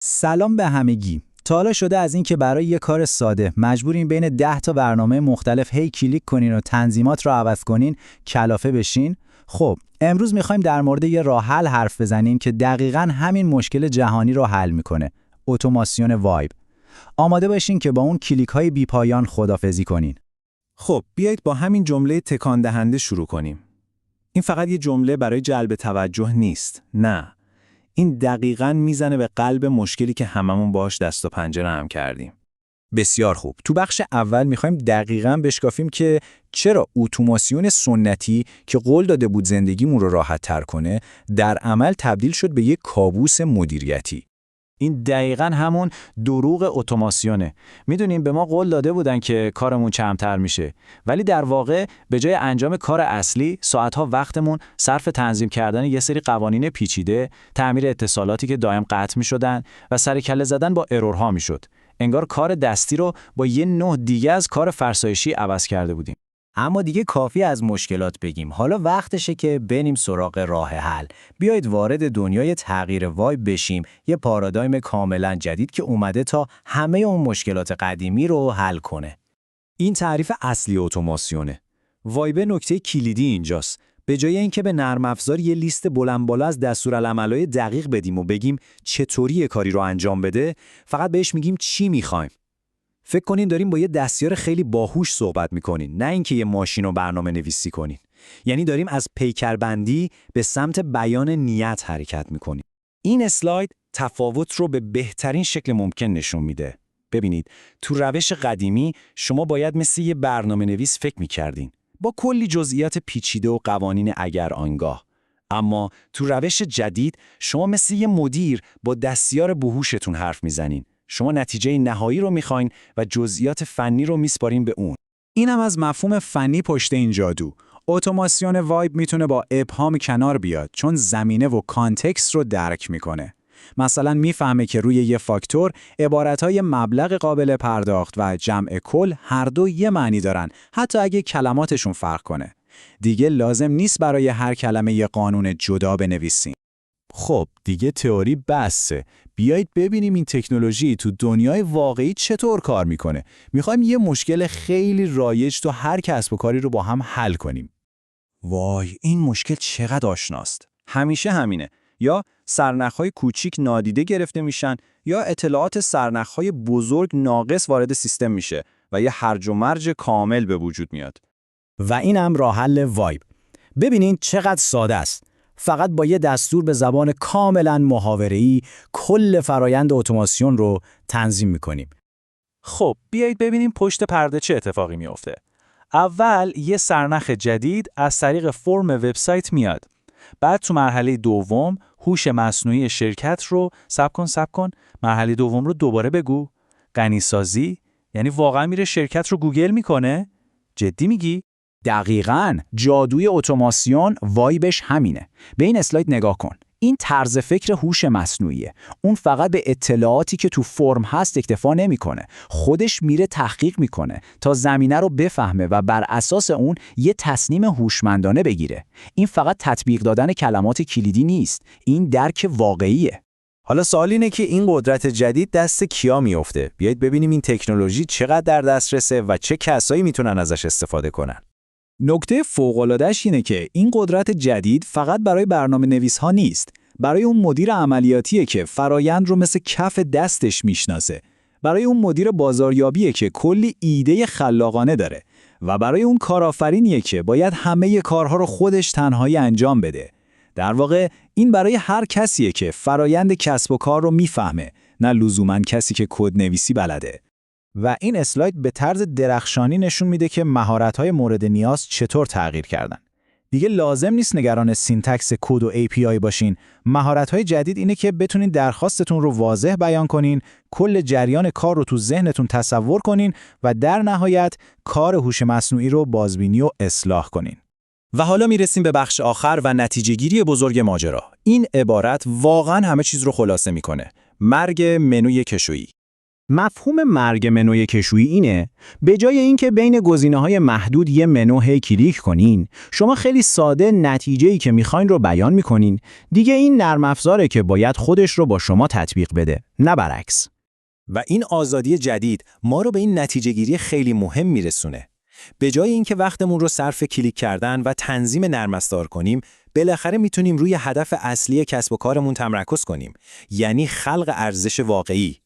سلام به همگی. تا حالا شده از این که برای یه کار ساده مجبورین بین 10 تا برنامه مختلف هی کلیک کنین و تنظیمات رو عوض کنین کلافه بشین؟ خب، امروز میخوایم در مورد یه راه حل حرف بزنیم که دقیقاً همین مشکل جهانی رو حل میکنه. اتوماسیون وایب. آماده باشین که با اون کلیک های بی پایان خدافظی کنین. خب بیایید با همین جمله تکان دهنده شروع کنیم. این فقط یه جمله برای جلب توجه نیست. نه. این دقیقاً میزنه به قلب مشکلی که هممون باهاش دست و پنجه نرم کردیم. بسیار خوب. تو بخش اول میخوایم دقیقاً بشکافیم که چرا اتوماسیون سنتی که قول داده بود زندگیمون رو راحت تر کنه، در عمل تبدیل شد به یک کابوس مدیریتی. این دقیقاً همون دروغ اتوماسیونه. میدونیم به ما قول داده بودن که کارمون کمتر میشه، ولی در واقع به جای انجام کار اصلی، ساعتها وقتمون صرف تنظیم کردن یه سری قوانین پیچیده، تعمیر اتصالاتی که دائم قطع میشدن و سر کله زدن با ارورها میشد. انگار کار دستی رو با یه نوع دیگه از کار فرسایشی عوض کرده بودیم. اما دیگه کافی از مشکلات بگیم. حالا وقتشه که بریم سراغ راه حل. بیایید وارد دنیای تغییر وایب بشیم، یه پارادایم کاملا جدید که اومده تا همه اون مشکلات قدیمی رو حل کنه. این تعریف اصلی اتوماسیونه. وایب نکته کلیدی اینجاست. به جای اینکه به نرم افزار یه لیست بلند بالا از دستورالعمل‌های دقیق بدیم و بگیم چطوری یه کاری رو انجام بده، فقط بهش میگیم چی می‌خوایم. فکر کنین داریم با یه دستیار خیلی باهوش صحبت می‌کنین، نه اینکه یه ماشین رو برنامه‌نویسی کنین. یعنی داریم از پیکربندی به سمت بیان نیت حرکت می‌کنیم. این اسلاید تفاوت رو به بهترین شکل ممکن نشون میده. ببینید، تو روش قدیمی شما باید مثل یه برنامه‌نویس فکر می‌کردین، با کلی جزئیات پیچیده و قوانین اگر آنگاه. اما تو روش جدید شما مثل یه مدیر با دستیار باهوشتون حرف میزنین. شما نتیجه نهایی رو میخواین و جزئیات فنی رو میسپارین به اون. این هم از مفهوم فنی پشت این جادو. اتوماسیون وایب میتونه با ابهام کنار بیاد چون زمینه و کانتکست رو درک میکنه. مثلا میفهمه که روی یه فاکتور عبارتهای مبلغ قابل پرداخت و جمع کل هر دو یه معنی دارن، حتی اگه کلماتشون فرق کنه. دیگه لازم نیست برای هر کلمه یه قانون جدا بنویسیم. خب دیگه تئوری بسه. بیایید ببینیم این تکنولوژی تو دنیای واقعی چطور کار میکنه. میخوایم یه مشکل خیلی رایج تو هر کسب و کاری رو با هم حل کنیم. وای، این مشکل چقدر آشناست. همیشه همینه. یا سرنخ‌های کوچیک نادیده گرفته میشن، یا اطلاعات سرنخ‌های بزرگ ناقص وارد سیستم میشه و یه هرج و مرج کامل به وجود میاد. و اینم راه حل وایب. ببینین چقدر ساده است. فقط با یه دستور به زبان کاملا محاوره‌ای کل فرایند اتوماسیون رو تنظیم میکنیم. خب بیایید ببینیم پشت پرده چه اتفاقی میفته. اول یه سرنخ جدید از طریق فرم وبسایت میاد. بعد تو مرحله دوم هوش مصنوعی شرکت رو صبر کن مرحله دوم رو دوباره بگو. غنی‌سازی یعنی واقعا میره شرکت رو گوگل میکنه؟ جدی میگی؟ دقیقاً، جادوی اتوماسیون وایبش همینه. به این اسلاید نگاه کن. این طرز فکر هوش مصنوعیه. اون فقط به اطلاعاتی که تو فرم هست اکتفا نمیکنه. خودش میره تحقیق میکنه تا زمینه رو بفهمه و بر اساس اون یه تصمیم هوشمندانه بگیره. این فقط تطبیق دادن کلمات کلیدی نیست. این درک واقعیه. حالا سوال اینه که این قدرت جدید دست کیا میفته؟ بیایید ببینیم این تکنولوژی چقدر در دسترسه و چه کسایی میتونن ازش استفاده کنن. نکته فوق‌العاده‌اش اینه که این قدرت جدید فقط برای برنامه‌نویس‌ها نیست، برای اون مدیر عملیاتیه که فرایند رو مثل کف دستش میشناسه، برای اون مدیر بازاریابیه که کلی ایده خلاقانه داره و برای اون کارآفرینیه که باید همه کارها رو خودش تنهایی انجام بده. در واقع این برای هر کسیه که فرایند کسب و کار رو میفهمه، نه لزوماً کسی که کدنویسی بلده. و این اسلاید به طرز درخشانی نشون میده که مهارت‌های مورد نیاز چطور تغییر کردن. دیگه لازم نیست نگران سینتکس کد و API باشین. مهارت‌های جدید اینه که بتونین درخواستتون رو واضح بیان کنین، کل جریان کار رو تو ذهنتون تصور کنین و در نهایت کار هوش مصنوعی رو بازبینی و اصلاح کنین. و حالا میرسیم به بخش آخر و نتیجه‌گیری بزرگ ماجرا. این عبارت واقعاً همه چیز رو خلاصه میکنه. مرگ منوی کشویی. مفهوم مرگ منوی کشویی اینه به جای اینکه بین گزینه‌های محدود یه منو هی کلیک کنین، شما خیلی ساده نتیجه‌ای که می‌خواین رو بیان می‌کنین. دیگه این نرم افزاره که باید خودش رو با شما تطبیق بده، نه برعکس. و این آزادی جدید ما رو به این نتیجه گیری خیلی مهم میرسونه. به جای اینکه وقتمون رو صرف کلیک کردن و تنظیم نرم افزار کنیم، بالاخره میتونیم روی هدف اصلی کسب و کارمون تمرکز کنیم، یعنی خلق ارزش واقعی.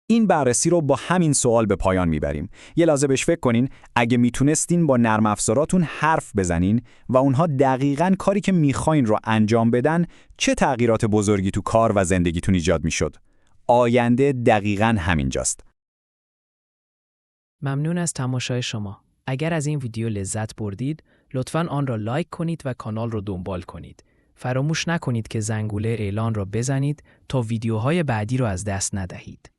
این بررسی رو با همین سوال به پایان میبریم. یه لحظه بهش فکر کنین، اگه میتونستین با نرم افزاراتون حرف بزنین و اونها دقیقاً کاری که میخواین رو انجام بدن، چه تغییرات بزرگی تو کار و زندگیتون ایجاد میشد؟ آینده دقیقاً همینجاست. ممنون از تماشای شما. اگر از این ویدیو لذت بردید، لطفاً آن را لایک کنید و کانال را دنبال کنید. فراموش نکنید که زنگوله اعلان را بزنید تا ویدیوهای بعدی را از دست ندهید.